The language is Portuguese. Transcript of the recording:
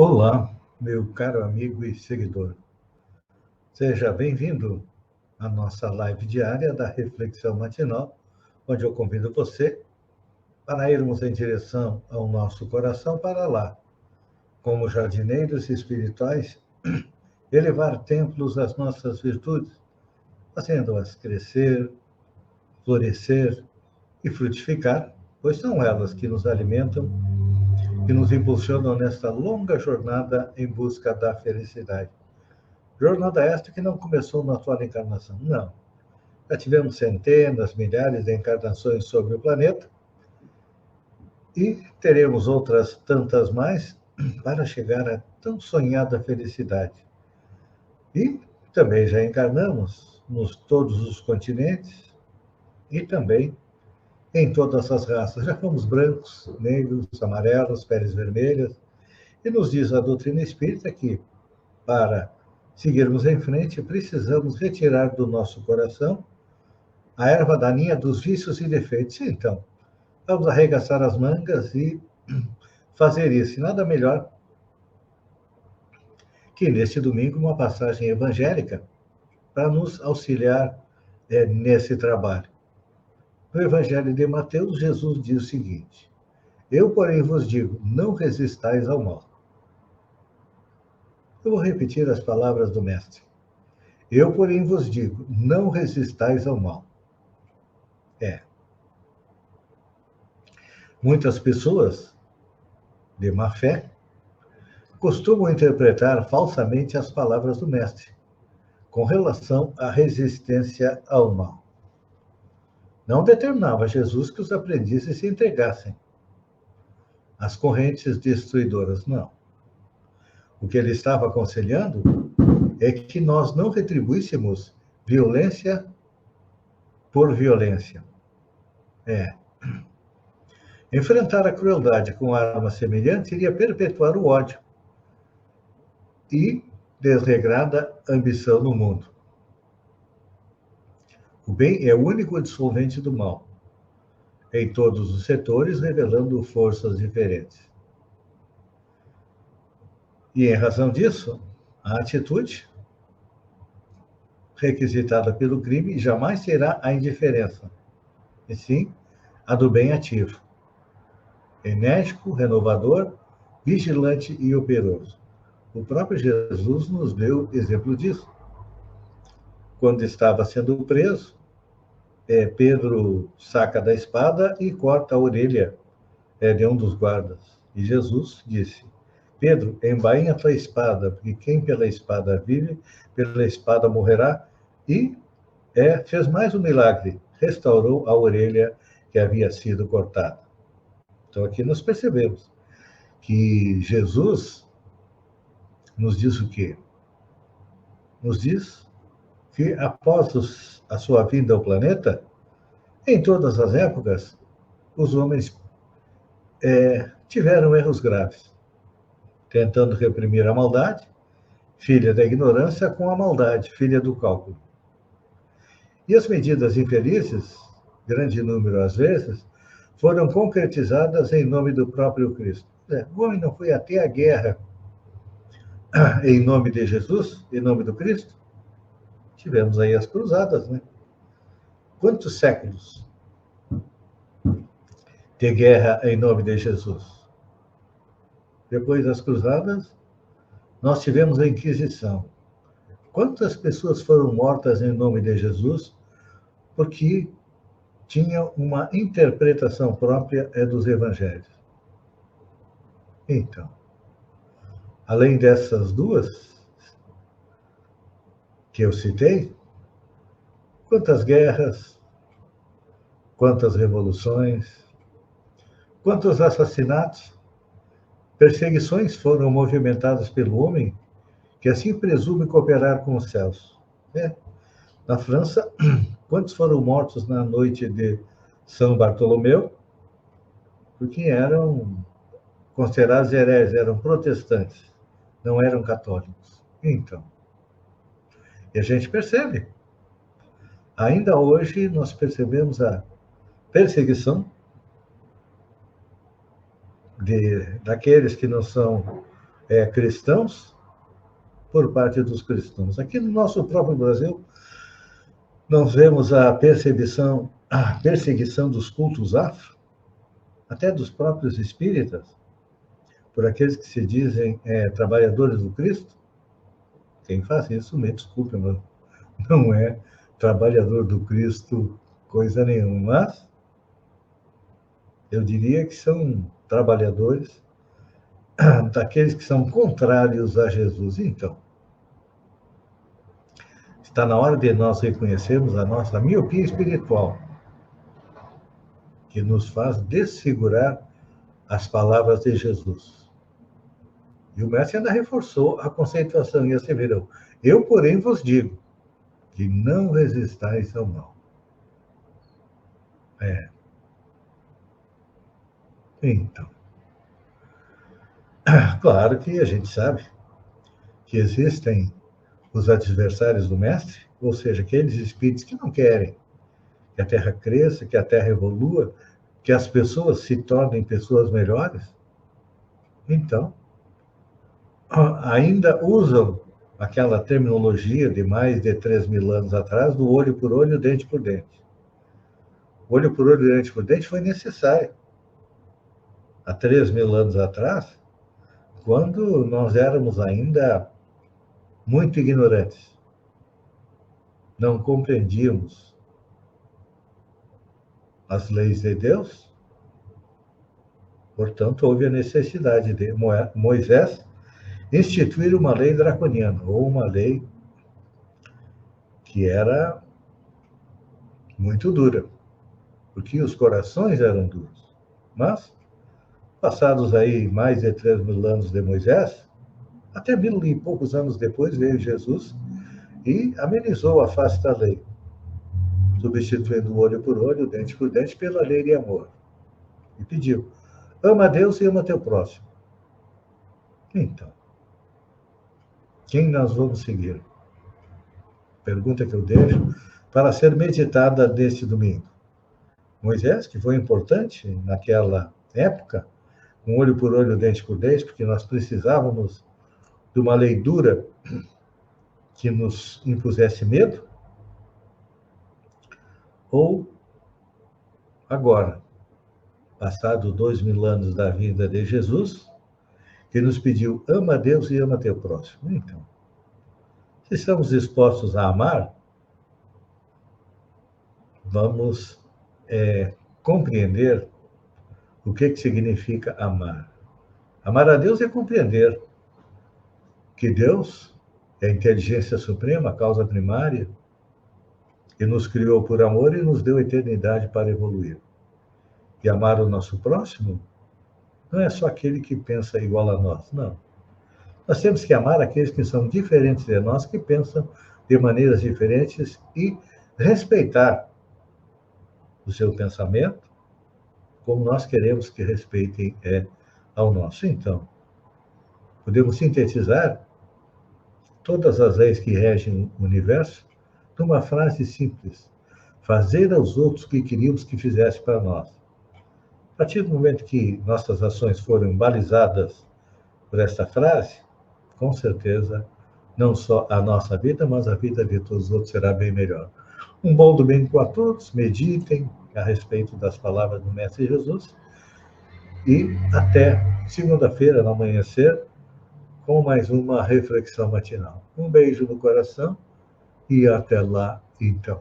Olá, meu caro amigo e seguidor. Seja bem-vindo à nossa live diária da Reflexão Matinal, onde eu convido você para irmos em direção ao nosso coração para lá, como jardineiros espirituais, elevar templos às nossas virtudes, fazendo-as crescer, florescer e frutificar, pois são elas que nos alimentam e nos impulsionam nesta longa jornada em busca da felicidade. Jornada esta que não começou na atual encarnação, não. Já tivemos centenas, milhares de encarnações sobre o planeta e teremos outras tantas mais para chegar à tão sonhada felicidade. E também já encarnamos nos todos os continentes e também em todas as raças. Já fomos brancos, negros, amarelos, peles vermelhas. E nos diz a doutrina espírita que, para seguirmos em frente, precisamos retirar do nosso coração a erva daninha dos vícios e defeitos. Então, vamos arregaçar as mangas e fazer isso. E nada melhor que neste domingo uma passagem evangélica para nos auxiliar nesse trabalho. No Evangelho de Mateus, Jesus diz o seguinte: Eu, porém, vos digo, não resistais ao mal. Eu vou repetir as palavras do Mestre. Eu, porém, vos digo, não resistais ao mal. Muitas pessoas de má fé costumam interpretar falsamente as palavras do Mestre com relação à resistência ao mal. Não determinava Jesus que os aprendizes se entregassem às correntes destruidoras, não. O que ele estava aconselhando é que nós não retribuíssemos violência por violência. Enfrentar a crueldade com arma semelhante iria perpetuar o ódio e desregrada ambição no mundo. O bem é o único dissolvente do mal, em todos os setores, revelando forças diferentes. E, em razão disso, a atitude requisitada pelo crime jamais será a indiferença, e sim a do bem ativo, enérgico, renovador, vigilante e operoso. O próprio Jesus nos deu exemplo disso. Quando estava sendo preso, Pedro saca da espada e corta a orelha de um dos guardas. E Jesus disse: Pedro, embainha a tua espada, porque quem pela espada vive, pela espada morrerá. E fez mais um milagre, restaurou a orelha que havia sido cortada. Então aqui nós percebemos que Jesus nos diz o quê? Nos diz que após a sua vinda ao planeta, em todas as épocas, os homens tiveram erros graves, tentando reprimir a maldade, filha da ignorância, com a maldade, filha do cálculo. E as medidas infelizes, grande número às vezes, foram concretizadas em nome do próprio Cristo. O homem não foi até a guerra em nome de Jesus, em nome do Cristo? Tivemos aí as cruzadas, né? Quantos séculos de guerra em nome de Jesus? Depois das cruzadas, nós tivemos a Inquisição. Quantas pessoas foram mortas em nome de Jesus porque tinham uma interpretação própria dos evangelhos? Então, além dessas duas que eu citei, quantas guerras, quantas revoluções, quantos assassinatos, perseguições foram movimentadas pelo homem que assim presume cooperar com os céus. Na França, quantos foram mortos na noite de São Bartolomeu? Porque eram considerados hereges, eram protestantes, não eram católicos. Então, e a gente percebe. Ainda hoje nós percebemos a perseguição daqueles que não são cristãos por parte dos cristãos. Aqui no nosso próprio Brasil, nós vemos a perseguição dos cultos afro, até dos próprios espíritas, por aqueles que se dizem trabalhadores do Cristo. Quem faz isso, me desculpe, mas não é trabalhador do Cristo coisa nenhuma, mas eu diria que são trabalhadores daqueles que são contrários a Jesus. Então, está na hora de nós reconhecermos a nossa miopia espiritual, que nos faz desfigurar as palavras de Jesus. E o mestre ainda reforçou a conceituação e asseverou: eu, porém, vos digo que não resistais ao mal. Então, claro que a gente sabe que existem os adversários do mestre, ou seja, aqueles espíritos que não querem que a Terra cresça, que a Terra evolua, que as pessoas se tornem pessoas melhores. Então, ainda usam aquela terminologia de mais de 3.000 anos atrás, do olho por olho, dente por dente. Olho por olho, dente por dente foi necessário há 3.000 anos atrás, quando nós éramos ainda muito ignorantes. Não compreendíamos as leis de Deus, portanto, houve a necessidade de Moisés instituir uma lei draconiana, ou uma lei que era muito dura, porque os corações eram duros. Mas, passados aí mais de 3.000 anos de Moisés, até 1.000 e poucos anos depois veio Jesus e amenizou a face da lei, substituindo o olho por olho, dente por dente, pela lei de amor. E pediu: ama a Deus e ama teu próximo. Então, quem nós vamos seguir? Pergunta que eu deixo para ser meditada neste domingo. Moisés, que foi importante naquela época, com olho por olho, dente por dente, porque nós precisávamos de uma lei dura que nos impusesse medo? Ou agora, passados 2.000 anos da vida de Jesus, que nos pediu: ama a Deus e ama teu próximo? Então, se estamos dispostos a amar, vamos compreender o que significa amar. Amar a Deus é compreender que Deus é a inteligência suprema, a causa primária, que nos criou por amor e nos deu eternidade para evoluir. E amar o nosso próximo não é só aquele que pensa igual a nós, não. Nós temos que amar aqueles que são diferentes de nós, que pensam de maneiras diferentes, e respeitar o seu pensamento, como nós queremos que respeitem ao nosso. Então, podemos sintetizar todas as leis que regem o universo numa frase simples: fazer aos outros o que queríamos que fizesse para nós. A partir do momento que nossas ações foram balizadas por esta frase, com certeza, não só a nossa vida, mas a vida de todos os outros será bem melhor. Um bom domingo a todos, meditem a respeito das palavras do Mestre Jesus, e até segunda-feira, no amanhecer, com mais uma reflexão matinal. Um beijo no coração e até lá, então.